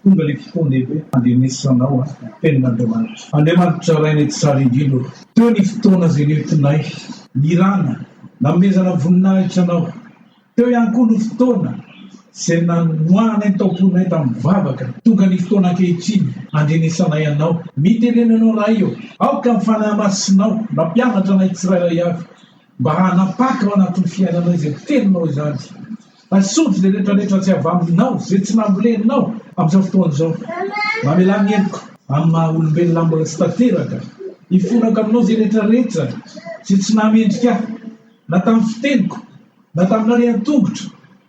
tonga le fotoanlehibe andenisanao tenin'andriamanitra. Andriamanitra rainy tsara indrindro. Teo ny fotoana zay nentinay nirana namezana voninahitra anao. Teo ihany koa ny fotoana zay nanoana ny taoponay tamin'ny vavaka. Tonga ny fotoana ankehitriny andrenisanay anao. Mitenenanao raha io aoka mifanahy masinao nampianatra anay tsirairay avy mba hanapaka ao anatin'ny fiainanao izay teninao izany. Asotro zay rehetrarehetra tsy avy aminao zay tsy namboleninao amin'izao fotoana izao. Mamelany henoko amin'ny maha olombelona mbola tsy tanteraka. Hifonako aminao zay rehetrarehetra zay tsy namendrika ahy na tamin'ny fiteniko na tamin'ny arehan-tongotra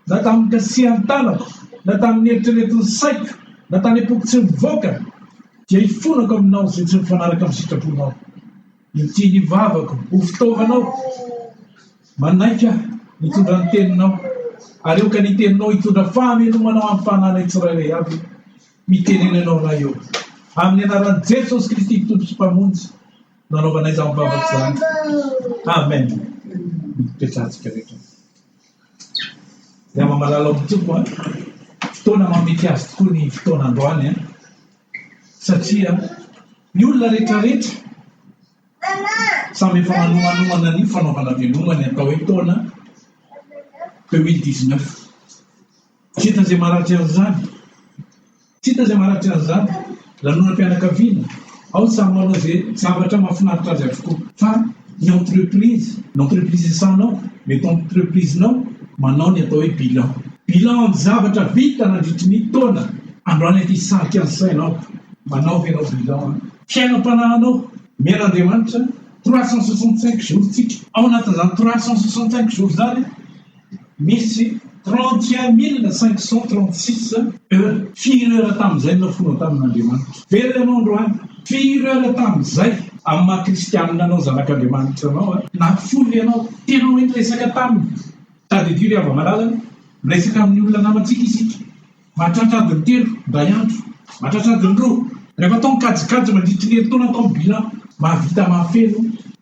na tamin'ny kasihan'ny tanako na tamin'ny eritreretin'ny saiko na tany epoky tsy mivoaka dia hifonako aminao zay tsy mifanaraka amin'ny sitraponao. Ity ny vavako ho fitaovanao manaika mitondra ny teninao ary eo ka ny teninao hitondra fahamelomanao amin'ny fananay tsirairay avy. Mitenenanao raha eo amin'ny anaran'i Jesosy Kristy Tompo sy Mpamonjy nanaovanay izany vavaka izany. Amen. Mipetrahantsika rehetra. Dia mamalala ao mitoko fotoana mamety azy tokoa ny fotoana androany satria ny olona rehetrarehetra samy efa manomanomana ny fanaovana velomany atao hoe taona COVID-19. Tsy hita izay maratry an'izany. Tsy hita izay maratry an'izany. Lanonam-pianakaviana ao samy manao izay zavatra mahafinaritra azy avokoa. Fa ny entreprise sanao mety entreprisenao manao ny atao hoe bilan. Bilan amin'ny zavatra vita nandritry ny taona. Androany ity sarika ny sainao manao ianao bilan. Fiainam-panahinao mian'Andriamanitra 365 jours tsika. Ao anatin'izany 365 jours zany misy 31 536 heures. 4 heures tamin'izay nafonao tamin'Andriamanitra. Very ianao androany 4 heures tamin'izay amin'ny maha kristianina anao zanak'Andriamanitra anao nafoly ianao tena hoe miresaka taminy. Tady dio ry ava malalana miresaka amin'ny olona namantsika isika. Mahatratra adiny 3 ndray andro, mahatratra adiny 2. Rehefa atao mikajikajy mandritry ny herintaona atao ny bilan mahavita mahafeno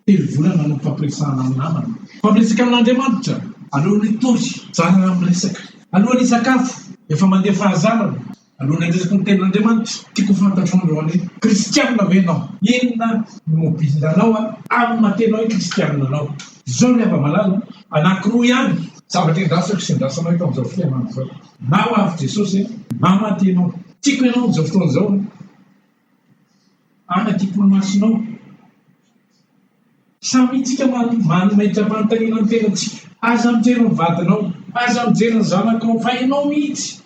3 volana no fampiresahana amin'ny namana. Fampiresaka amin'Andriamanitra alohan'ny tory zara miresaka. Alohan'ny sakafo efa mandeha fahazarana. Alohan'ny andresaka ny tenin'Andriamanitra tiako fantatro androany kristianina ve ianao? Inona no mobilinanao amin'ny mahatenao hoe kristianina anao? Zao ry ava malala anankiroa ihany zavatra endrasako sy endrasanao eto amin'izao fiainana izao. Na ho avy Jesosy na mahatenao. Tiako ianao amin'izao fotoana izao anaty-polo masonao. Samy tsika manomaitra manontaniana ny tenantsika. Aza mijery ny vadinao, aza mijery ny zanakao, fa ianao mihitsy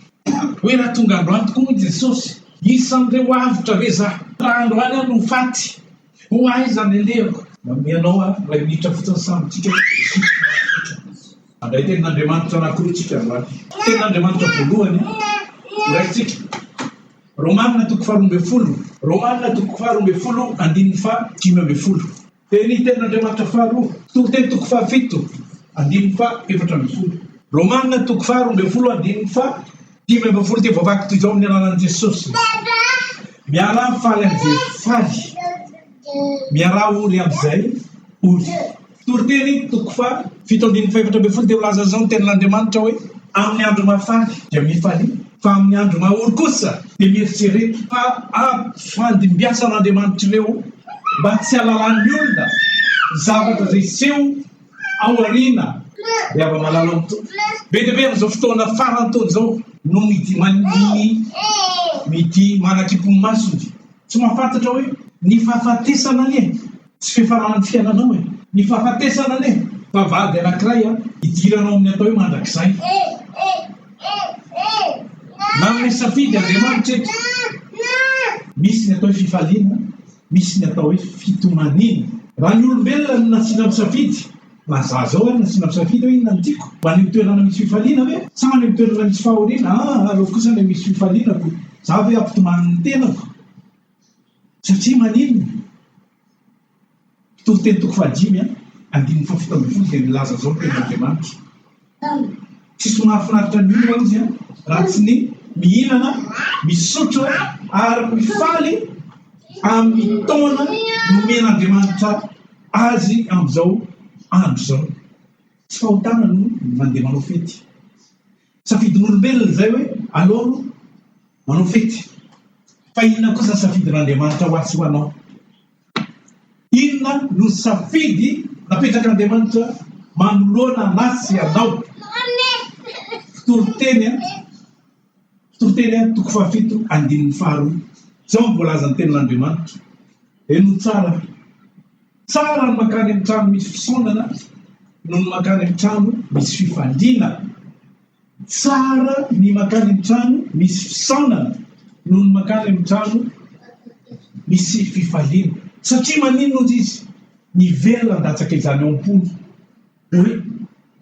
hoe raha tonga androany tokoa i Jesosy isan'ireo avitra ve za raha androany aho no faty ho aiza ny alehako. Ianao ray minitra fotsiny samytsika andray tenin'Andriamanitra anankiroa tsika androany. Tenin'Andriamanitra voalohany raitsika Romanina 12, Romanina 12 andininy fa 15. Teny tenin'Andriamanitra faharoa teny 17 andininy fa 14. Romanina 12 andininy fa 15 dia vavaka toy izao amin'ny anaran'i Jesosy. Miarah faly amin'izay faly, miarah ory amin'izay ory. Toriteny 7:14 dia milaza izao ny tenin'Andriamanitra hoe amin'ny andro mahafaly dia mifaly, fa amin'ny andro mahaory kosa dia mieritserety fa fandimbiasa an'Andriamanitra ireo mba tsy halalan'ny olona zavatra izay seho ao aoriana. Dia ava malala amin'itony be dia be amin'izao fotoana farany taona izao no midi manakipon'ny masony. Tsy mahafantatra hoe ny fahafatesana anie tsy fiafaranany fiainanao ny fahafatesana anie vavady anankiray hidiranao amin'ny atao hoe mandrakizay. Na amin'ny safidy Andriamanitra eto misy ny atao hoe fifaliana, misy ny atao hoe fitonaniana. Raha ny olombelona no nasiana misafidy na zao nasiana misafidy hoe inona no tiako, maneho toerana misy fifaliana ve sa maneho toerana misy fahoriana? Aleo kosa ny misy fifalianako za hoe ampitonan'ny tenako satria maninona teny 15 andininy fa 17 dia milaza zao tenin'Andriamanitra. Tsisy mahafinaritra ny olona izy raha tsy ny mihinana, misotro ary mifaly amin'ny taona nomen'Andriamanitra azy amin'izao andro zao. Tsy fahotana no mandeha manao fety. Safidin'olombelona izay hoe aloro manao fety fa inona kosa safidin'Andriamanitra ho azy ho anao? Inona no safidy napetrak'Andriamanitra manoloana anazy anao? Fitoroteny toko fahafito andininy faharoa zao mivolaza ny tenin'Andriamanitra. Eno tsara ny makany amin'ny trano misy fisaonana no ny makany amin'ny trano misy fifandriana. Tsara ny makany amin'ny trano misy fisaonana no ny makany amin'ny trano misy fifaliana. Satria maninona izy ny velona ndatsaka izany ao am-pony hoe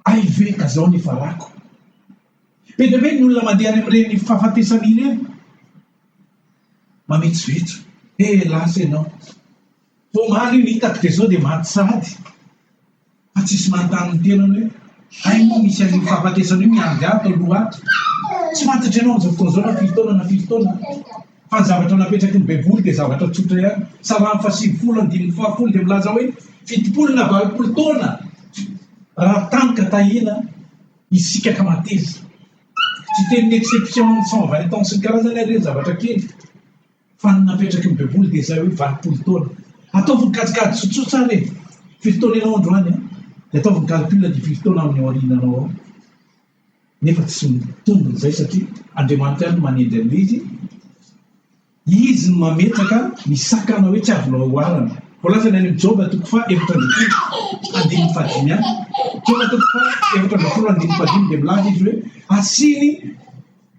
ay ve ka zao ny farako. Be dia be ny olona mandeha any amin'ireny fahafatesana ireny mametsovetso lasa ianao vo maly ny hitako dia zao dia maty fa tsisy manontany ny tenany hoe ay moa misy an'io fahafatesana io miandry ato aloha ato. Tsy mantatra ianao amin'izao fotoana zao na firy taona fa ny zavatra napetraky ny baiboly dia zavatra tsotra ihany. Salamo 5:10 dia milaza hoe 70 na 80 taona raha tanika tahina isikaka mateza. Tsy teny exception ny 120 ans sy ny karazany ireny zavatra kely fa ny napetraky ny baiboly dia zay hoe 80 taona. Ataovy kajikajy tsotsotra re firy taona ianao androany dia ataovy calcul di firy taona amin'ny aorinanao ao. Nefa tsy mitombo izay satria Andriamanitra ihany manendry an'ilay izy no mametraka misakana hoe tsy avonao oarana. Voalaza ny any amin'ny Job 4:4-5 Job 4:4-5 dia milaza izy hoe asiny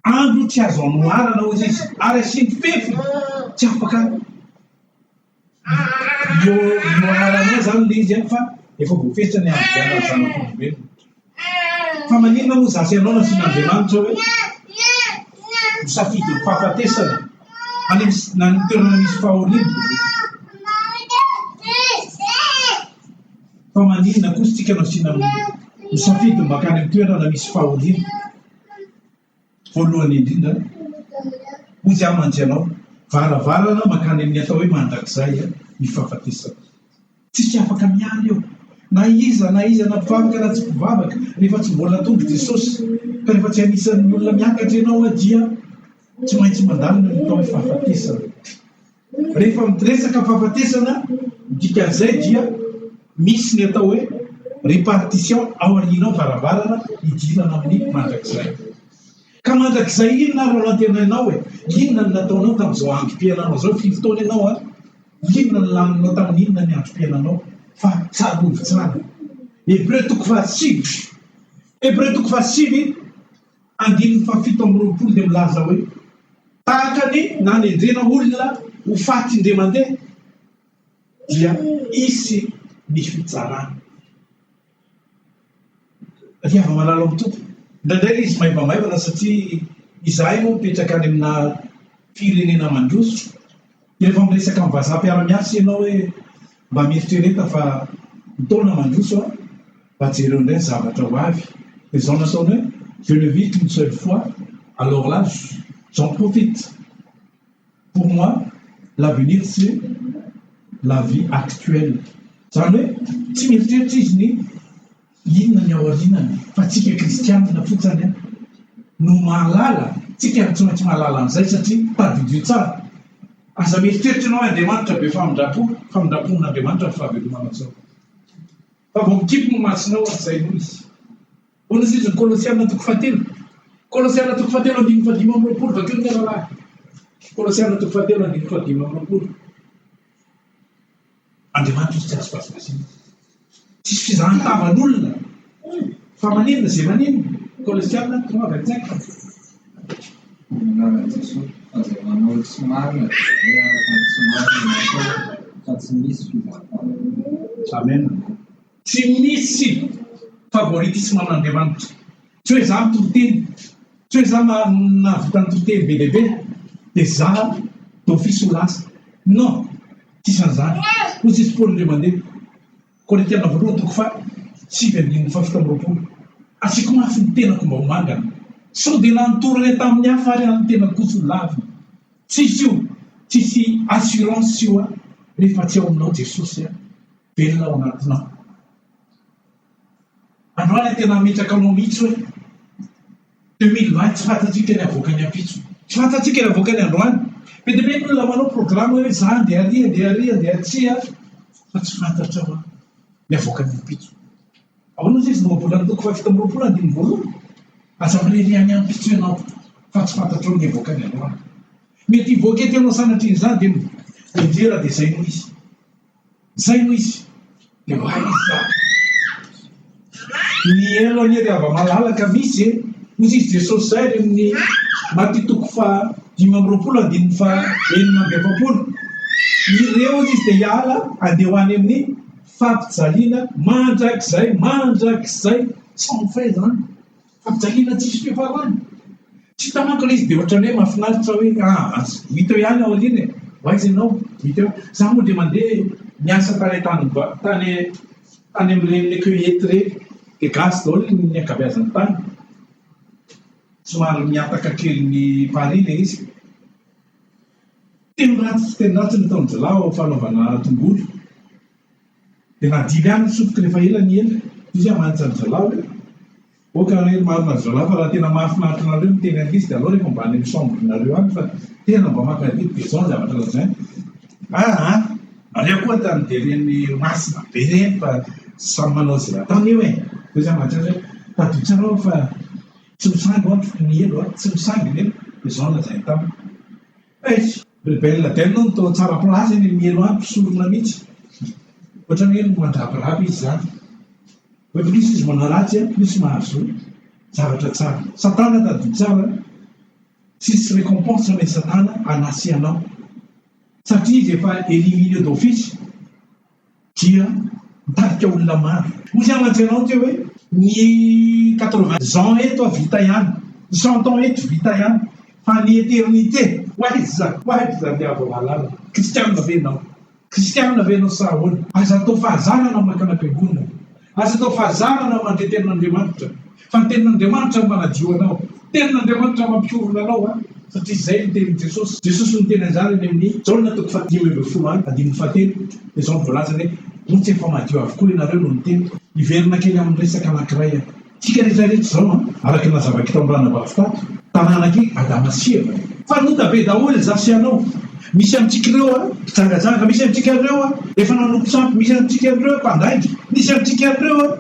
andro tsy azo anoarana hozy izy ary asiny fefy tsy afaka ioarana zany le izy fa efa voafesitra ny andro zanak'olombelona. Fa maninona moa zasy ianao nasian'Andriamanitra hoe misafidy ny fahafatesana na ny toerana misy fahoriana. Fa maninona kosa tsika nasiana misafidy makany amin'ny toerana misy fahoriana. Voalohany indrindra hozy aho mantsy anao varavarana makany amin'ny atao hoe mandrakizay ny fahafatesana. Tsisy afaka mialy eo na iza napivavaka na tsy mpivavaka rehefa tsy mbola tonga Jesosy ka rehefa tsy anisan'ny olona miakatra ianao dia tsy maintsy mandalina ny atao hoe fahafatesana. Rehefa miresaka fahafatesana dikan'izay dia misy ny atao hoe répartition ao aorianao varavarana idirana amin'ny mandrakizay. Ka mandrakizay inona ro antenanao hoe inona ny nataonao tamin'izao androm-piainanao zao firy taona ianao inona ny laninao tamin'inona ny androm-piainanao fa tsarovy tsara. Hébreu 4:5 andininy 7:20 dia milaza hoe tahakany na nendrena olona ho faty indray mandeha dia isy ny fitsarana. Riava malala amin'ny tompo indraindray izy maivamaivana satria izahay moa mipetraka any amina firenena mandroso. Rehefa miresaka amin'ny vazaha-piara-miasa ianao hoe mba mieritrereta fa mitaona mandroso mba jereo indray ny zavatra ho avy. Dia zao nataony hoe je ne vis qu'une seule fois, alors là j'en profite. Pour moi l'avenir c'est la vie actuelle. Zany hoe tsy mieritreritra izy ny inona ny aorinany fa tsika kristianina fotsiny no mahalala. Tsika tsy maintsy mahalala an'izay satria tadidio tsara. Aza mieritreritra ianao Andriamanitra be famindrapon'Andriamanitra ny fahavelomana zao. Fa vao mikipo ny masinao an'izay noho izy. Hono izy ny Kolosiana 4:7. Kolosiana 4:5 vakeo ny rahalahy. Kolosiana 4:5 Andriamanitra izy tsy azo vasim-basina. Tsisy fizahantavanolona fa maninona zay maninona. Kolosiana 3:25. Manolo tsy marina dia araka ny tsy marina fa tsy misy fizahantavana. Amen. Tsy misy favoritisme amin'Andriamanitra. Tsy hoe za mitoroteny, tsy hoe za navita ny toroteny be lehibe dia za d'office ho lasa. Non, tsisy an'izany. Hoy tsisy Paoly indray mandeha Korintiana 2:7-20. Asiako mafy ny tenako mba ho mangana. Sao dia nanotorana tamin'ny hafa ary ny tena koso ho lavina. Tsisy io, tsisy assurance io rehefa tsy ao aminao Jesosy velona ao anatinao. Androany tena ametraka aminao mihitsy hoe 2020 tsy fantatsika ny avoaka ny ampitso. tsy fantatsika raha voaka ny androany be dia be olona manao programa hoe za andeha aria atsia fa tsy fantatra fa ny avoaka ny mpitso ahoana izy noambola ny toko 7 andiny voalohany azamilely any amin'ny mpitso ianao fa tsy fantatrao ny avoaka ny androany mety hivoaka ety anao sanatriny zany dia mijery dia zay no izy dia hoa izy za ny elo any ry ava-malalaka misy ozy izy jesosy zay ry amin'ny matitoko fa 5 andiny fa 7 ireo izy dia hiala andeha ho any amin'ny fampijaliana mandrakizay sans fin zany fampijaliana tsisy fiafarany tsy tamanko ilay izy dia ohatrany hoe mahafinaritra hoe hita eo ihany ao alina aiza ianao hita eo za moa dia mandeha miasa tany amin'ireny cueillette reny dia gasy daholo ny ankabeazany tany somary miataka kely ny Paris le izy teny ratsy ny taony jolao fanaovana tongolo dia nadily ihany sotoka rehefa ela ny ela izy amanitra ny jolao hoe oka hoe marina jolao fa raha tena mahafinaritra nareo miteny an'izy dia aloha rehefa mba any amin'ny chambre nareo any fa tena mba makadidy dia zao zavatra lazay areo koa tany dereny masina be reny fa samy manao zay ataony eo izy amanitra hoe taditsarao fa tsy misangy oantro ny elo tsy misangy ny elo dia zao lazay taminy rebelle tena notao tsara plasy ny mielo any mpisorona mihitsy ohatrany hoe mandrapirapy izy zany hoe plisy izy manao ratsy plisy mahazo zavatra tsara satana tadi tsara sisy récompense ny satana anasianao satria izy efa éliminer d'office dia mitarika olona maro mozy amantsianao ty hoe ny 80 ans eto vita ihany 100 ans eto vita ihany fa ny éternité waiza ny ava-malala kristianina venao sahoana aza atao fahazarana makana am-piangonana aza atao fahazarana mandre tenin'Andriamanitra fa ny tenin'Andriamanitra manadio anao tenin'Andriamanitra mampiorona anao satria zay ny tenin' Jesosy ny teny anjara ny amin'ny jaolina toko 5 andiny fahatelo dia zao mivolazany hoe ontsy efa madio avokoa ianareo no ny teny iverina kely amin'ny resaka anankiray tsika rehetrarehetra zao araka nazavaka tambrana bavitato tanànaky Adamasia fa nota be daholo zasy anao misy amintsika ireo mpijangajanga misy amintsika ireo efa nanompo sampy misy amintsika ireo mpandaingy misy amintsika ireo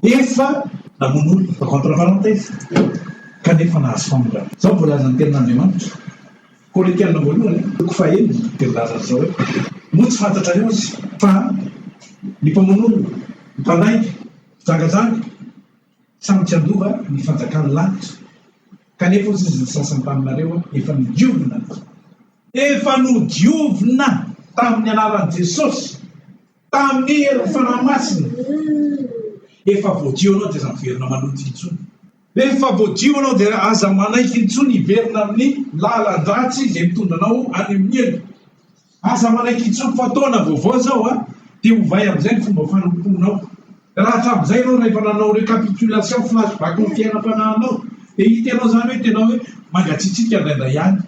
efa namon'olo contre parenthèse kanefa nahazo famondràna zao voalazany tenin'Andriamanitra Korintiana voalohany toko 1 dia volazany zao hoe moa tsy fantatra reo izy fa ny mpamon'olo ny mpandaingy mpijangajanga samy tsy andova ny fanjakany lanitra kanefa ozy izy sasany taminareo efa nodiovina tamin'ny anaran'i Jesosy tamin'ny fanahy-masina efa voadio anao dia aza miverina manoty intsony efa voadio anao dia aza manaiky intsony hiverina amin'ny lalan-dratsy izay mitondra anao any amin'ny elo aza manaiky intsony fotoana vaovao zao dia hovay amin'izay ny fomba fanomponao raha hatramin'izay anao rehefa nanao récapitulation flashback ny fiainam-panahinao dia hitenao zany hoe tenao hoe mangatsitsika indraindray ihany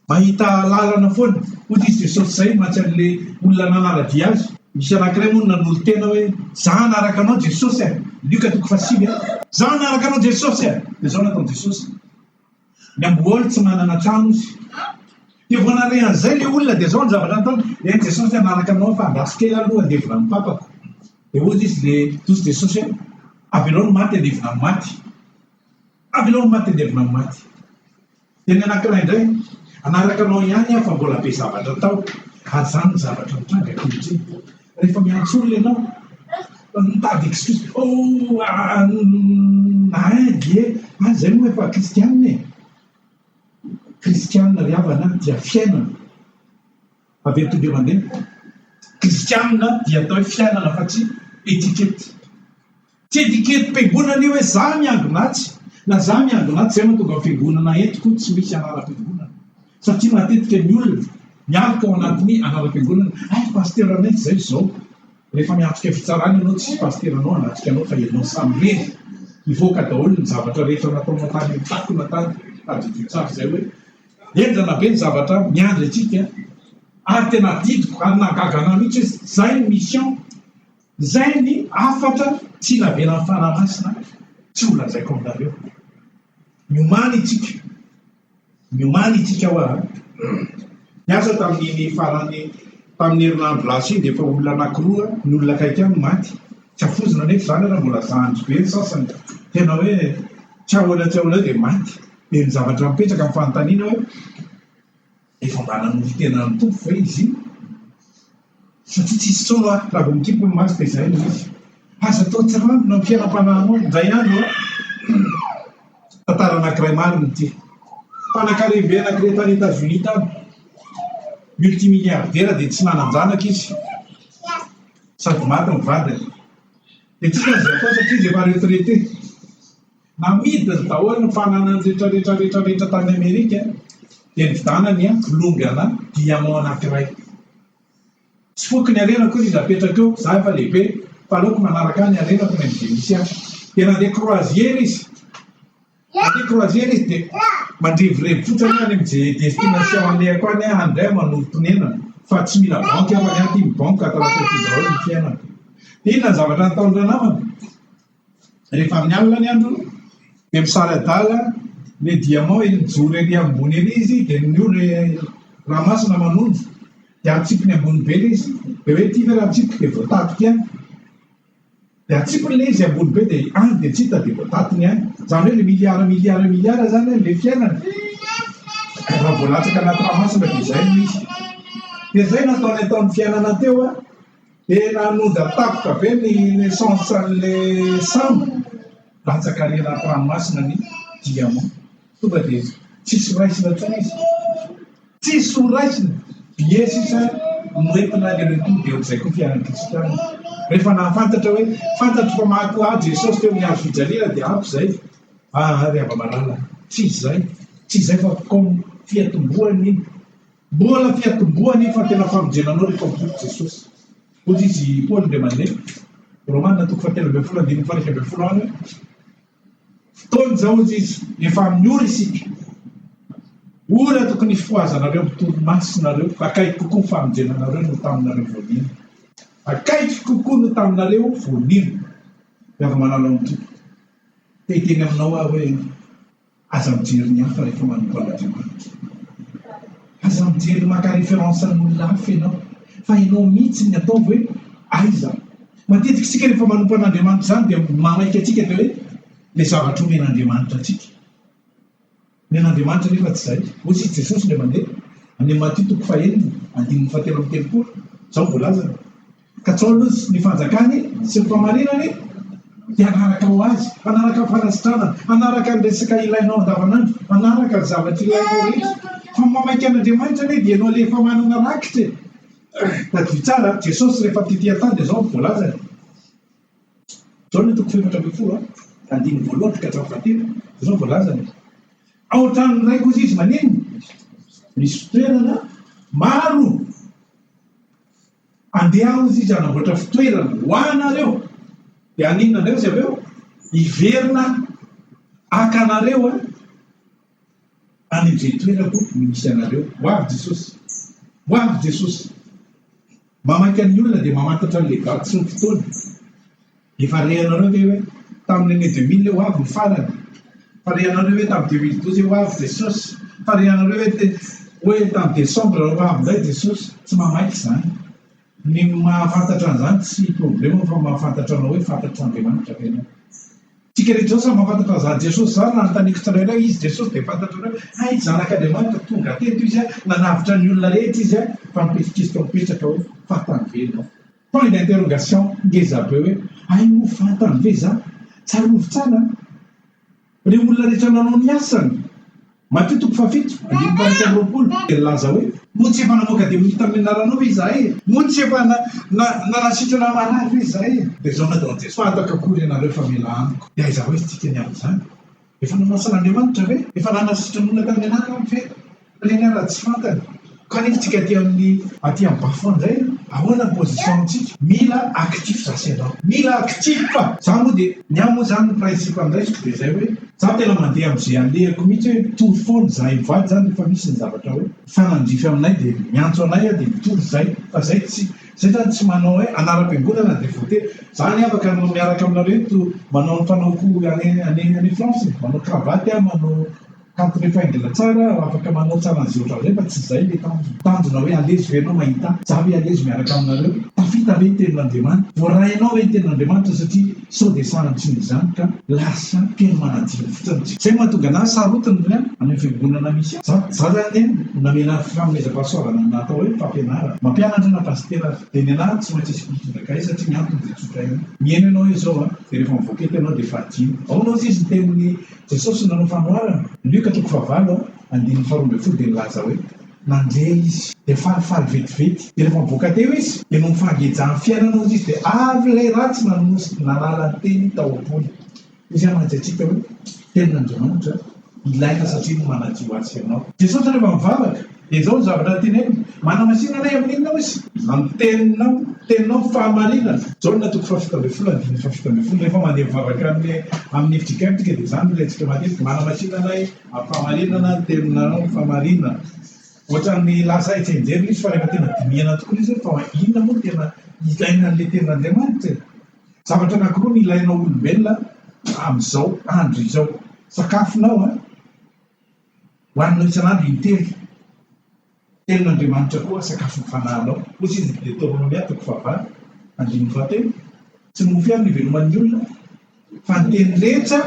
mahita lalana foana ozy izy Jesosy zay matsy an'le olona nanaradia azy misy anankiray moa nanolo tena hoe za anaraka anao Jesosy Luka toko 5 za anaraka anao Jesosy dia zao nataony Jesosy ny amboly tsy manana trano izy dia voanare an'izay le olona dia zao ny zavatra nataony Jesosy anaraka anao fa andasy kely aloha andevina amin'ny papako dia ozy izy le tozy Jesosy avy anao no maty andevina amin'ny maty avy anao no maty andevina amin'ny maty dia ny anankiray indray anaraka anao ihany fa mbola be zavatra tao ary zany ny zavatra mitranga kehitriny rehefa miantso olona ianao mitady excuse zay moa efa kristianina ry havana dia fiainana avy eto-be mandeha kristianina dia atao hoe fiainana fa tsy etikety tsy etikety mpiangonana io hoe za miangonatsy na za miangonatsy zay mahatonga fiangonana entiko tsy misy anaram-piangonana satria matetika ny olona miarika ao anatin'ny anaram-piangonana paster anaiky zay zao rehefa miatrika fitsarany ianao tsy pasteranao anatrika anao fa ianao samy rery ivoaka daholo ny zavatra rehetra nataonao tany mitakona tany tadiditsara zay hoe enjana be ny zavatra miandry atsika ary tena didiko ary nagagana mihitsy hoe zay ny mission zay ny afatra tsy navela amin'ny fanahy masina tsy olazaiko aminareo miomany itsika miomany itsika ho a miasa tamin'ny farany tamin'ny herinandro lasa iny dia efa olona anankiroa ny olona akaiky any maty tsy afozina nefa zany raha mbola zahandro be ny sasany tena hoe tsy ahoana dia maty dia ny zavatra mipetraka amin'ny fanontaniana hoe efa mba nanolo tena ny tompo fa izy satria tsisy tsono a raha vao mikipo ny maso dia izay no izy aza atao tsy rambona ny fiainam-panahinao indray andro a tantara anankiray mariny ty mpanan-karebe anankiray tany États-Unis tany multimilliardaire dia tsy nanan-janaka izy sady maty ny vadiny dia tsy nazay atao satria izy efa retraité namidina daholo ny fananany rehetrarehetra tany Amerika dia nividanany a longana diamant anankiray tsy fokony arena koa izy apetraka eo za efa lehibe fa aleoko manaraka any arenako ny misy azy dia nandeha croisière izy dia mandrevurevy fotsiny any amin'ny destination andeha ko any andray manolotonenana fa tsy mila banky afa ny aty banque atalaty daholo ny fiainana dia inona ny zavatra nataondra namana rehefa amin'ny alina ny andro dia misaradala le diamant ijoro ery ambony ery izy dia niory rahamasina manonjo dia atsipony ambony be le izy dia hoe ty ve raha atsipika dia voatatika any dia atsipony le izy ambony be dia any dia tsy hita dia voatatiny any zany hoe le miliara zany le fiainana raha voalatsaka anaty rahamasina dia izay no izy dia zay nataony ataon'ny fiainana teo a dia nanonja tapoka be ny naissance an'le sambo latsaka re anaty ranomasina ny diamant tonga dia tsisy raisina tsony izy tsisy horaisina biesisa noentina le reto dia ohatr'izay koa fiainankristana rehefa nahafantatra hoe fantatro fa mahakoa Jesosy teo amin'ny hazo fijaliana dia ampy zay ry ava-malala tsy izay fa comme fiatomboany iny mbola fiatomboany iny fa tena famonjenanao rehefa mivoky Jesosy ozy izy Paul ndre mandeha Romaina 13:10 any fotoany zao ozy izy efa amin'ny ora isika ora tokony foazanareo mitoromasinareo akaiky kokoa ny famonjenanareo no taminareo voanina akaiky kokoa no taminareo voanina rehefa manalo amin'ny tompo tehiteny aminao ah hoe aza mijery ny hafa rehefa manompo an'Andriamanitra aza mijery maka référence n'olona hafa ianao fa ianao mihitsy ny ataovy hoe aiza matetika isika rehefa manompo an'Andriamanitra zany dia mamaika atsika dia hoe le zavatra omen'Andriamanitra atsika men'Andriamanitra nefa tsy zay ohatsy izy Jesosy le mandeha amin'ny Matthieu 5:17 zao voalazana ka tsao aloha ny fanjakany sy ny famarinany dia anaraka ho azy anaraka ny fanasitrana anaraka ny resaka ilainao andavanandro anaraka ny zavatra ilainao rehetra fa mamaika an'Andriamanitra ane dia ianao lefa manana rakitra tadivy tsara Jesosy rehefa titỳ-tany dia zao voalazana zao ny 7:1 zao voalazana ao an-tranony ray koa izy maneno misy fitoerana maro andeha ozy izy anamboatra fitoerana ho anareo dia aninona anareo izy aveo hiverina akanareo a any amin'izay toerako misy anareo ho avy Jesosy mamaika ny olona dia mamantatra n'le daty sy ny fotoana efa rehanareo ve hoe tamin'ny 2000 ho avy ny farany farehanareo hoe tamin'ny 2012 ho avy Jesosy farehanareo hoe tamin'ny décembre ho avy indray Jesosy tsy mamaika izany ny mahafantatra an'izany tsy problema fa mahafantatra anao hoe fantatra Andriamanitra venao tsika rehetra zao samy mahafantatra an'izany Jesosy zany na nytaniko tsirairay izy Jesosy dia fantatra anao ay zanak'Andriamanitra tonga teto izy a nanavitra ny olona rehetra izy a fa mipetrikisika mipetraka hoe fantany venao point d'interrogation ngeza be hoe ay no fantany ve za tsarovy tsara le olona rehetra nanao ny asany Matthieu 7:20 dia laza hoe moa tsy efa namoaka dia mihita amin'ny anaranao hoe izahay moa tsy efa nanasitrana marary hoe izahay dia zao nataony Jesosy fataka akory ianareo fa mila amiko dia aiza hoe tsy tika ny amin'izany efa nanasana ve efa nanasitrana olona tamin'ny anarana fe lena raha tsy fantany kanefa tsika aty amin'ny bafo indray ahoana ny position antsika mila actif zasy ianao mila actif fa za moa dia ny amo zany ny principe andraisiko dia zay hoe za tena mandeha amin'izay alehako mihitsy hoe mitory foana za mivady zany efa misy ny zavatra hoe fanandrify aminay dia miantso anay a dia mitory zay fa zay zany tsy manao hoe anara-piangonana dia voatery zany afaka miaraka aminareo to manao ny fanaoko any France manao cravaty a manao kanto rehefa aingina tsara afaka manao tsara an'izay oatra izay fa tsy izay le tanjona hoe alezo venao mahita za hoe alezo miaraka aminareo tafita ve ny tenin'Andriamanitra voarainao hoe ny tenin'Andriamanitra satria sao dia sarantsy ny izany ka lasa teny manadina fotsiny izay mahatonga anazy sarotiny ny amin'ny fiangonana misy za zany namena fanomezam-pahasoavana natao hoe fampianarana mampianatra na pastera dia ny anahy tsy maintsy isy mpitondrakay satria ny antony dia tsotra iny miaino ianao izao dia rehefa mivoaka eto ianao dia fadino aonao izy ny tenin'ny Jesosy nanao fanoharana lioka toko fahavalo andininy faharoa ambin'ny folo dia nilaza hoe nandeha izy dia falifaly vetivety dia rehefa mivoaka teo izy dia no mifangejan'ny fiainanao izy dia avy ilay ratsy nanala ny teny tao am-pony izy amantsy atsika hoe tenin'Andriamanitra ilaina satria no manadio azy ianao Jesosy rehefa mivavaka dia izao ny zavatra teneny manamasinanay amin'inona izy teninao fahamarinana izao no natoko fafito ambin'ny folo andininy fafito ambin'ny folo rehefa mandeha mivavaka amin'ny efitra dia izany ilayntsika matetika manamasinanay amin'ny fahamarinana teninao fahamarinana ohatran'ny lasa itsenjery izy fa rehefa tena dinihana tokoa izy fa inona moa tena ilaina an'ilay tenin'Andriamanitra zavatra anankiroa ny ilainao olombelona amin'izao andro izao sakafonao hoaninao isan'andro intelo tenin'Andriamanitra koa sakafo mifanahinao ozy izy Deutéronomie toko fahavalo andininy fahatelo tsy mofy ary ny veloman'ny olona fa ny teny rehetra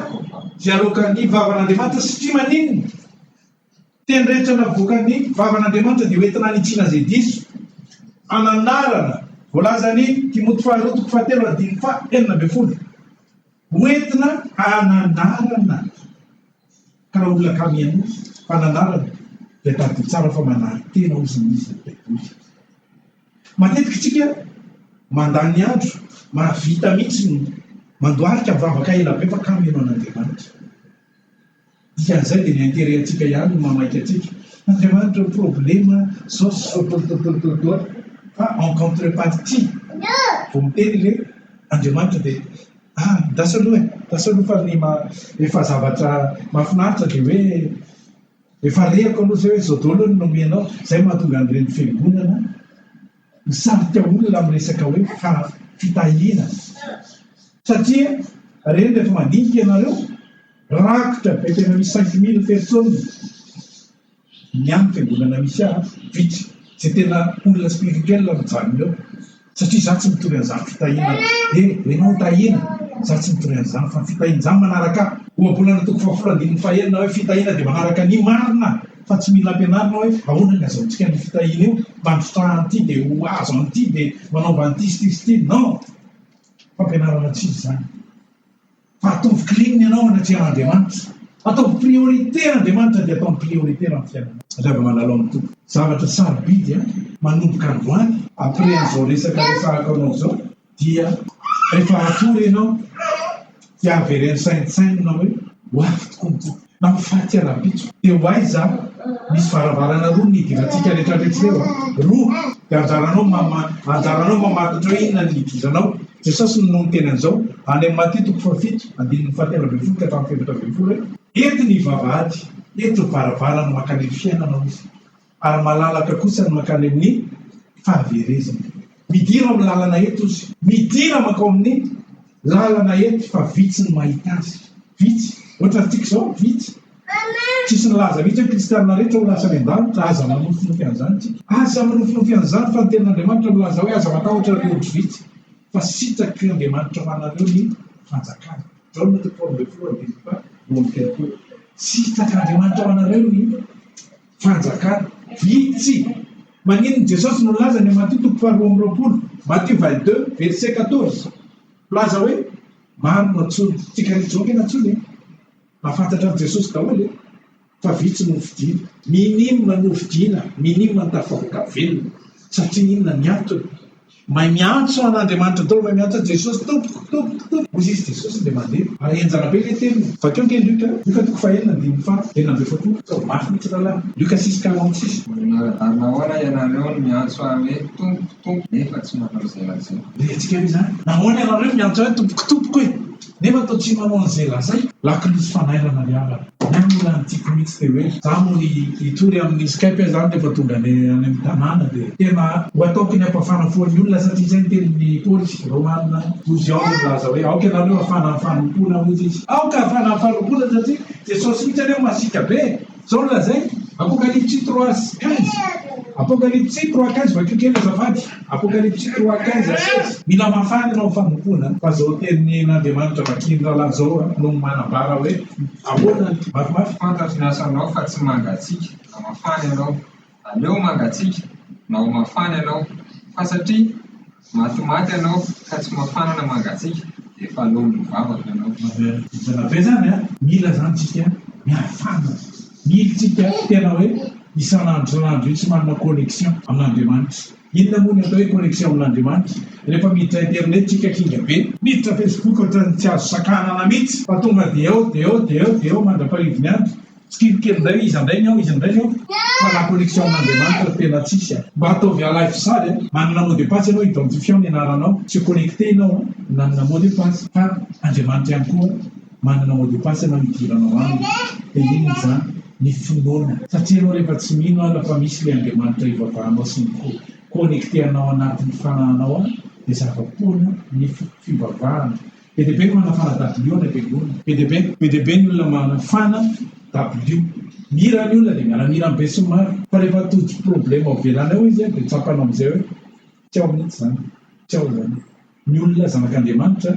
zay alokan'ny vavan'Andriamanitra satria maninona teny rehetra navoakan'ny vavan'Andriamanitra dia hoentina hanitsina izay diso ananarana voalazany Timoty faharoa toko fahatelo andininy enina ambin'ny folo hoentina ananarana ka raha olona kamiana fananarana dia tady tsara fa manary tena ozy misy baiboly matetika tsika mandany andro mahavita mihitsy mandoarika mivavaka ela be fa kamianao an'Andriamanitra dikan'izay dia ny intereantsika ihany no mamaika atsika Andriamanitra problema zao sotototototota fa en contrepartie vao miteny le Andriamanitra dia dasaloha fa ny efa zavatra mahafinaritra dia hoe efa rehako aloha zay hoe zao daholo no nomenao izay mahatonga an'ireny fiangonana misarika olona amin'ny resaka hoe fitahiana satria reny rehefa mandinika ianareo rakotra be tena misy 5 000 personnes ny amin'ny fiangonana misy vitsy izay tena olona spirituel mijanona eo satria za tsy mitory an'izany fitahiana ianao tahiana za tsy mitory an'izany fa fitahiana izany manaraka ohabolana toko fahafolo andininy fahaenina hoe fitahiana dia manaraka ny marina fa tsy mila ampianarina hoe ahoana ny azaontsika ny fitahiana io mba mifotra an'ity dia ho azo an'ity dia manaova an'ity non fampianarana tsy izy zany fa ataovy kilininy ianao anatrehan'Andriamanitra ataovy priorité Andriamanitra dia ataovy priorité raha ny fiainana zava manalo amin'ny tompo zavatra sarobidy manomboka androany après an'izao resaka resahaka anao zao dia rehefa atory ianao dia averen'ny saintsainina hoe hoavy tokoa mitoko na mifaty arabitso dia ho aiza misy varavarana roa nidirantsika rehetrarehetra roa dia anjaranao mamatatra hoe inona ny nidiranao Jesosy no ny teny an'izao any amin'ny Matthieu toko fahafito andininy fahatelo ambin'ny folo ka hatramin'ny fahefatra ambin'ny folo hoe ety ny vavahady ety varavarana makany amin'ny fiainanao izy ary malalaka kosa ny makany amin'ny fahaverezana midira amin'ny lalana eto izy midira makao amin'ny lalana eto fa vitsy ny mahita azy vitsy ohatra tsika izao vitsy tsisy nilaza mihitsy hoe kristianina rehetra ho lasa ny an-danitra aza manofinofy an'izany tsika aza manofinofy an'izany fa ny tenin'Andriamanitra milaza hoe aza matahotra reotry vitsy fa sitraky Andriamanitra manareo ny fanjakana zao no toko ambin'ny folo andininy fa nombokeloko sitraky Andriamanitra manareo ny fanjakana vitsy maninony Jesosy no laza ny Matthieu toko faharoa amby roapolo Matthieu 22 verset 14 laza hoe maro no atsony tsika rehetraoka eny atsony mahafantatra an' Jesosy daholo fa vitsy no fidiana minimma no fidiana minimma ny tafavoaka velona satria inona ny antony mahay miantso an'Andriamanitra daholo mahay miantso Jesosy tompoko ozy izy Jesosy dia mandeha ary enjana be le teniny vakeo ke Luka toko fahaenina andininy fa enina ambin'ny folo zao mafy mihitsy rahalahy Luka 6:46 nahoana ianareo no miantso hoe tompotompo nefa tsy manao izay lazay dia antsika hoe zany nahoana ianareo miantso hoe tompokotompoko hoe nefa atao tsy manao an'izay lazay lakilisy fanairana riavana nyamona nytiako mihitsy dia hoe za mo hitory amin'ny skype zany rehefa tonga any amin'ny tanàna dia tena ho ataoko ny ampafana foan'ny olona satria zay nytenin'ny poly romanina oziao laza hoe aoka ianareo afana fanompoana ozy izy aoka afana fanompoana satria jesosy mihitsy aneo masika be zao lazay apocalypse 3:15 apocalypse 3:15 vakeo kely azafady apocalypse 3:15 mila mafana ianao fanompoana fa zao teniny n'Andriamanitra vakiny rahalahy zao no manambara hoe ahoana mafimafy fantatry ny asanao fa tsy mangatsika na mafana ianao aleo mangatsika na ho mafana ianao fa satria matimaty ianao ka tsy mafana na mangatsika dia efa alohan'ny mivavaka ianao zanabe zany a mila zany tsika miafana mila tsika tena hoe isan'andro io tsy manana connexion amin'Andriamanitra inona moa ny atao hoe connexion amin'Andriamanitra rehefa miditra internet tsika kinga be miditra facebook ohatrany tsy azo sakanana mihitsy fa tonga dia eo mandra-parivony andro tsikilikely izy andray ny ao fa la connexion amin'Andriamanitra tena tsisy mba ataovy alife sady manana mot de passe ianao identifiant ny anaranao tsy connecté ianao nanana mot de passe fa Andriamanitra ihany koa manana mot de passe ianao midiranao aminy dia iny zany ny finoana satria anao rehefa tsy mino lafa misy le Andriamanitra ivavahanao sy ny connecté anao anatin'ny fanahinao a dia zava-poana ny fivavahana be dia be ny manafana w na begoana be dia be ny olona manafana w mira ny olona dia miaramira amin'ny be sy maro fa rehefa tody problème avelana ao izy a dia tsapanao amin'izay hoe tsy ao mihitsy zany tsy ao zany ny olona zanak'Andriamanitra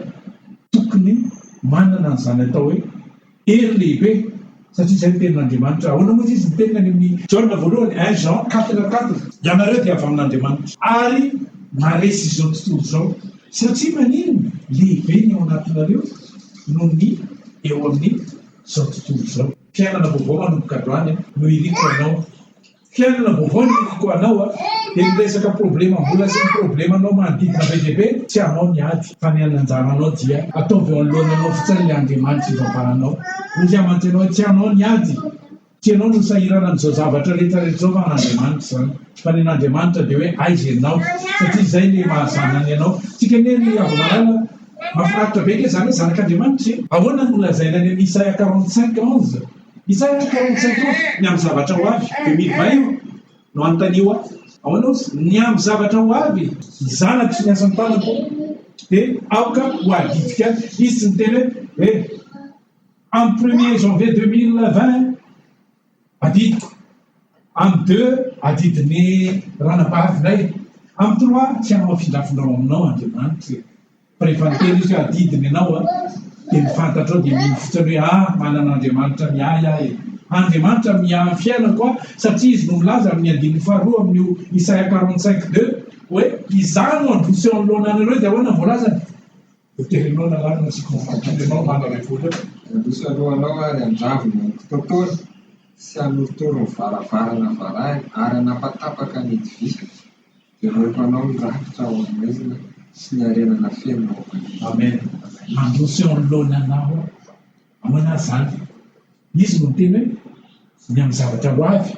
tokony manana n'izany atao hoe hery lehibe satria zay ny tenin'Andriamanitra ahoana moa izy mitenina any amin'ny Jaona voalohany 1 Jean 4:4 ianareo dia avy amin'Andriamanitra ary maresy izao tontolo zao satria manino lehibe ny ao anatinareo no ny eo amin'ny zao tontolo zao fiainana vaovao manomboka androany no iriko anao fiainana vaovao no iriko anao a dia niresaka problema mbola sy ny problema anao manodidina be dia be tsy anao niady fa ny ananjaranao dia ataovy eo anoloananao fotsiny le Andriamanitra ivavahanao ozy amantsy anao tsy anao niady tsy anao no sahirana amin'izao zavatra rehetrarehetra zao fa n'Andriamanitra zany fa ny n'Andriamanitra dia hoe aiza ianao satria zay le mahazanany ianao tsika neny avo malala mahafinaritra be ke zany hoe zanak'Andriamanitra ahoana no lazaina any amin'ny Isaia 45:11 Isaia 45:11 ny amin'ny zavatra ho avy 2020 io no antanio a ahoana ozy ny amin'ny zavatra ho avy izanako sy ny asan'ny tanako dia aoka ho adidika izy tsy niteny hoe amin'ny 1er janvier 2020 adidiko amin'ny 2 adidiny ranabavinay amin'ny 3 tsy anao findrafindrao aminao Andriamanitra fa rehefa niteny izy hoe adidiny ianao a dia mifantatra ao dia mino fotsiny hoe manan'Andriamanitra miahy Andriamanitra miahy fiainako a satria izy no milaza amin'ny 2 amin'io Isaia 45:2 hoe izany no androsy eo anoloana anareo dia ahoana voalazany terenao nalarina sika mafantananao mandarevola androsy alohanao ary andravina tontolo sy anorotoro ny varavarana varahany ary anapatapaka ny divy dia rehefanao mirakitra ao amezina sy ny arenana fenonao amen mandrosy eo anoloana anao ahoana zany izy no teny hoe ny amin'ny zavatra ho avy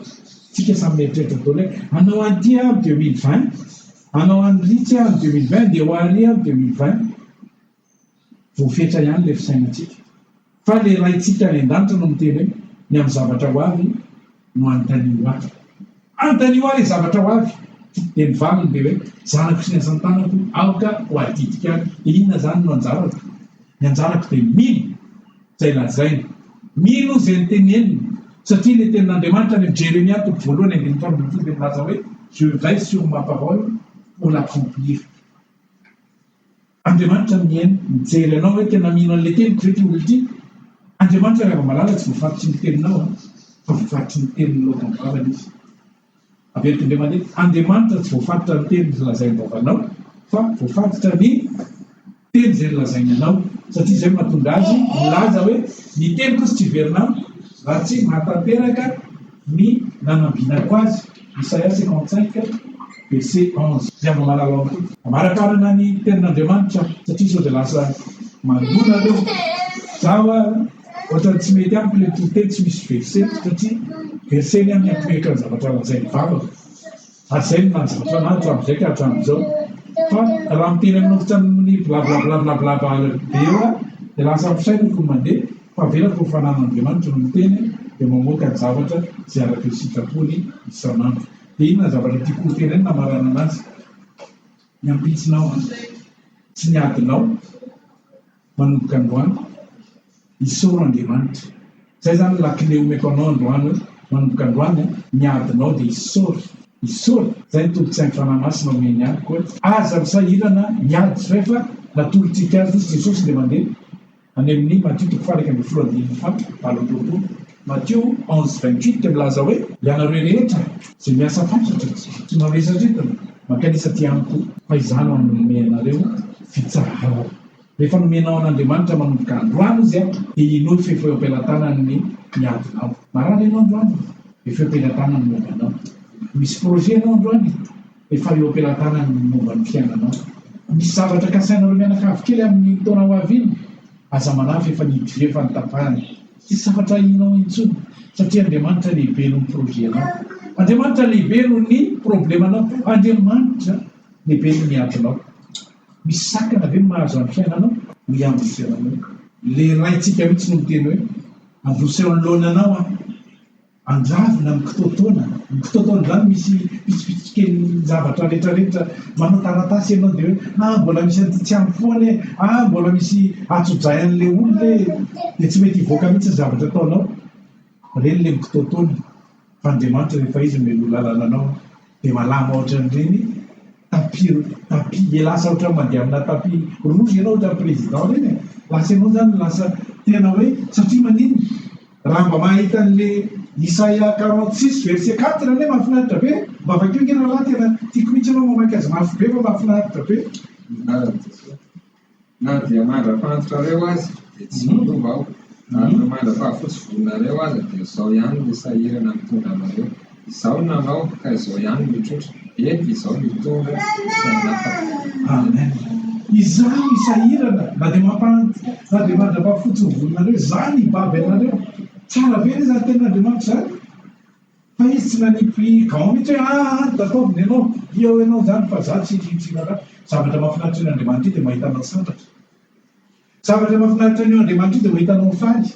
tsika samy mieritreritra tontolo hoe anao an'ity amin'ny 2020 anao an'ritsy amin'ny 2020 dia ho ary amin'ny 2020 voafetra ihany le fisainantsika fa le raintsika ny an-danitra no miteny hoe ny amin'ny zavatra ho avy no antanio avy antanio ary zavatra ho avy dia mivaliny dia hoe zanako sy ny asan'ny tanako aoka ho adidika any inona zany no anjarako ny anjarako dia mino zay lazaina mino zay ny tenenina satria le tenin'Andriamanitra ny Jeremia toko voalohany 9:12 dia milaza hoe je veille sur ma parole pour l'accomplir Andriamanitra miaina mijery anao hoe tena mino an'le teniko ve ty olona ity Andriamanitra rehefa malala tsy voafaritry ny teninao fa voafaritry ny tenin'ny lokon'ny vavany izy averiko indray mandeha Andriamanitra tsy voafaritra ny teny lazainy vavanao fa voafaritra ny teny zay lazainy anao satria zay mahatonga azy milaza hoe ny teniko sy tsy verina raha tsy mahatanteraka ny nanambinako azy Isaia 55:11 zay malala ao marakarana ny tenin'Andriamanitra satria sao dia lasa mandona reo zaho a ohatrany tsy mety amiko le toteny tsy misy verse satria verse ny amin'ny ampireka ny zavatra lazainy vavaka ary zay no nany zavatra na hatramin'izay ka hatramin'izao fa raha miteny aminao fotsiny blablablablabla be eo a dia lasa fisainako mandeha fa avelako ho fanan'Andriamanitra no miteny dia mamoaka ny zavatra zay araka ny sitrapony isanandro. Dia inona zavatra tiako ho teneny namarana anazy? Ny ampitsinao tsy ny adinao manomboka androany isoro Andriamanitra. Zay zany lakile omeko anao androany hoe manomboka androany ny adinao dia isoro. Zay tolotsain'ny fanahy-masina omeny ahiko hoe aza misahirana miady rehefa natolotsika azy izy Jesosy dia mandeha any amin'ny Matthieu 7:20. Matthieu 11:28 dia milaza hoe ianareo rehetra izay miasa fantatra tsy mamesatrentana mankanisa ty amiko fa izany manome anareo fitsarana. Rehefa nomenao an'Andriamanitra manomboka androany izy dia inao fefa eo am-pelantanany ny miadinao. Marana ianao androany efa eo am-pelantanany momba anao. Misy projet anao androany efa eo am-pelantanany momba ny fiainanao. Misy zavatra kasainareo mianakavy kely amin'ny taona ho avy iny aza manafy efa nidivy efa nitapahany. Tsy zavatra inao intsony satria Andriamanitra lehibe no ny projet anao. Andriamanitra lehibe no ny problemanao. Andriamanitra lehibe no ny adinao. Misy sakana ve mahazo amin'ny fiainanao ho amin'ny fiainanao. Le raintsika mihitsy no miteny hoe androseo anoloananao andravina amin'ny kitotoana zany misy pitsipitsikely zavatra rehetrarehetra manao taratasy ianao dia hoe mbola misy an'ity tsy ampy foana mbola misy atsojay an'le olona dia tsy mety hivoaka mihitsy ny zavatra ataonao. Reny le mikitotoana fa Andriamanitra rehefa izy melo lalànanao dia malama ohatran'ireny tapi lasa ohatra mandeha amina tapi rozy ianao ohatra président reny lasa ianao zany lasa tena hoe satria maniny raha mba mahita an'le Isaia 46:4 ane mahafinaritra be mba vakeo ngena raha tena tiako mihitsy anao mamaky azy mafy be fa mahafinaritra be. Na dia mandrapantareo azy dia tsy miova ao ary na mandrapahafotsy vonareo azy dia izao ihany ny sahirana mitondra anareo. Izao nanao ka izao ihany mitrotro ety izao mitondra sanafaka. Amen. Izany isahirana na dia mandrapahafotsy ny vonareo zany ibaby anareo. Tsara be zany tena Andriamanitra zany fa izy tsy nanipy gao mihitsy hoe dataoviny ianao io ianao zany fa za tsy raha. Zavatra mahafinaritra ny Andriamanitra dia mahitanao sambatra. Zavatra mahafinaritra ny Andriamanitra dia mahitanao faly.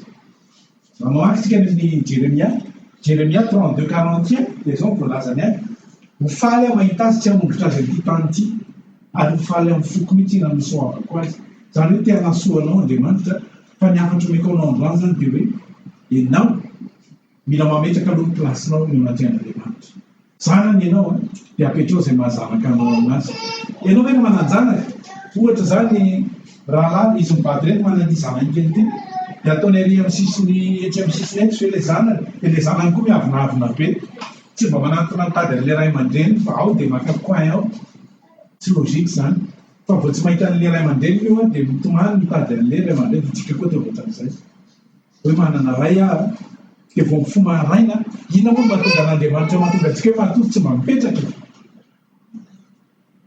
Mamaky tsika ny Jeremia 32:41 dia zao voalazany ahy ho faly aho mahita azy tsy hamongotra azy an'ity tany ity ary ho faly amin'ny foko mihitsy na misoavako azy. Zany hoe tena soanao Andriamanitra fa niafatra omeko anao androany zany dia hoe ianao mila mametraka aloha plasinao ny anatreh'Andriamanitra. Zanany ianao dia apetrao izay mahazanaka anao aminazy. Ianao hoe mananjanaka ohatra zany rahalahy izy mivady reny manany zanany kely ity dia ataony ary amin'ny sisiny etsy amin'ny sisiny etsy hoe le zanany dia le zanany koa miavinavina be tsy mba manatona mitady an'le ray aman-dreny fa ao dia maka coin ao. Tsy logika zany fa vao tsy mahita an'le ray aman-dreny io dia mitomany mitady an'le ray aman-dreny dia tsika koa dia voatran'izay hoe manana ray dia vao mifoma raina ina moa mahatonga an'Andriamanitra mahatonga antsika hoe matory tsy mba mipetraka.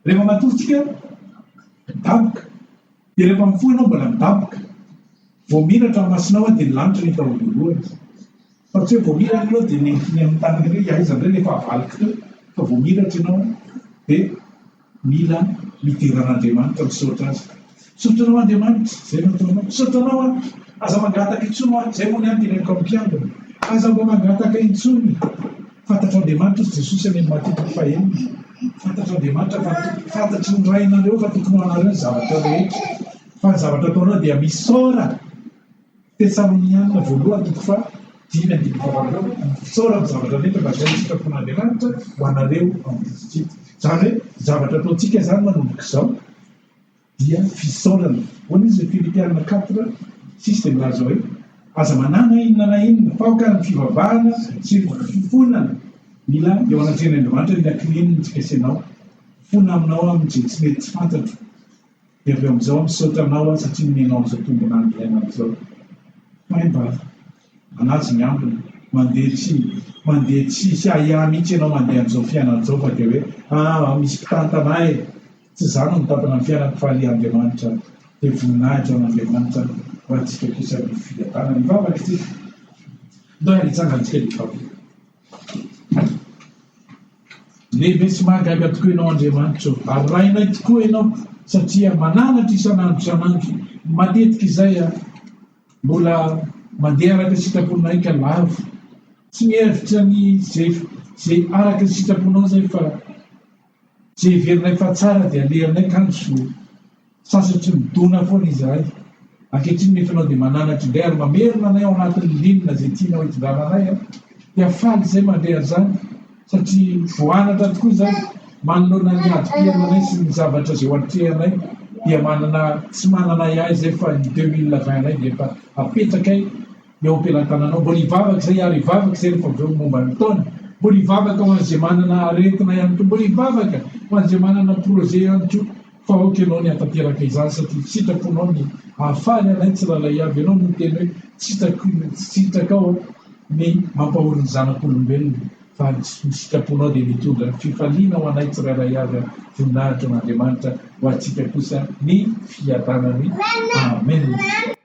Rehefa matory tsika midaboka dia rehefa mifoha anao mbola midaboka. Vao miratra amin'ny masinao dia ny lanitra ny taololohany fa tsy hoe vao miratra ianao dia ny amin'ny taniny hoe aiza indray rehefa avaliky teo fa vao miratra ianao dia mila midiran'Andriamanitra misaotra azy. Sotranao Andriamanitra zay nataonao. Sotranao aza mangataka intsony zay moa ny anteneniko amin'ny mpiambina aza mba mangataka intsony. Fantatra Andriamanitra Jesosy amin'ny Matthieu 5:1 fantatra Andriamanitra fa fantatry ny rainareo fa tokony anareo ny zavatra rehetra fa ny zavatra ataonao dia misaora. Tesalonianina 1:5-5 misaora amin'ny zavatra rehetra mba zay sitrapon'Andriamanitra ho anareo amin'ny Kristy. Zany hoe zavatra ataontsika zany manomboka izao dia fisaorana. Hoana izy Filipianina 4:6 dia milaza hoe aza manana inona na inona paoka ny fivavahana sy fifonana mila eo anatreh'Andriamanitra mila kliny ny tsikasianao fona aminao amin'izay tsy mety tsy fantatro dia avy amin'izao misaotra anao satria nomenao amin'izao tombona andriaina amin'izao. Mahay mba anazy miambina mandeha tsy ahiahy mihitsy ianao mandeha amin'izao fiainan'izao fa dia hoe misy mpitantanay tsy zany mitantana ny fiainako fa le Andriamanitra dia voninahitra an'Andriamanitra ho antsika kosa ny fiatanana mivavaka tsika. Ndao hitsangantsika mivavaka. Lehibe sy mahagaga tokoa ianao Andriamanitra ary rainay tokoa ianao satria mananatra isanandro matetika izay mbola mandeha araka sitraponay ka lavo tsy mihevitra ny zay araka ny sitraponao zay fa zay iverinay fa tsara dia alerinay kanso sasatry midona foana izahay ankehitriny nefanao dia mananatra indray ary mamerina anay ao anatin'ny linina zay tianao hitondrananay dia faly zay mandray an'izany satria voanatra tokoa izay manoloana ny adi-piainanay sy ny zavatra zay oatrehanay dia tsy manana iahy zay fa ny 2020 anay dia efa apetrakay eo am-pelantananao mbola hivavaka zay ary hivavaka zay rehefa aveo momba ny taona mbola hivavaka ho an'izay manana aretina ihany ko mbola hivavaka ho an'izay manana projet ihany ko fa oka ianao ny atateraka izany satria sitraponao ny ahafaly anay tsy lalay avy ianao no teny hoe sitrakao ny mampahoriny zanak'olombelona fa ny sitraponao dia mitondra fifaliana ho anay tsirairay avy voninahitra n'Andriamanitra ho antsika kosa ny fiadanany. Amen.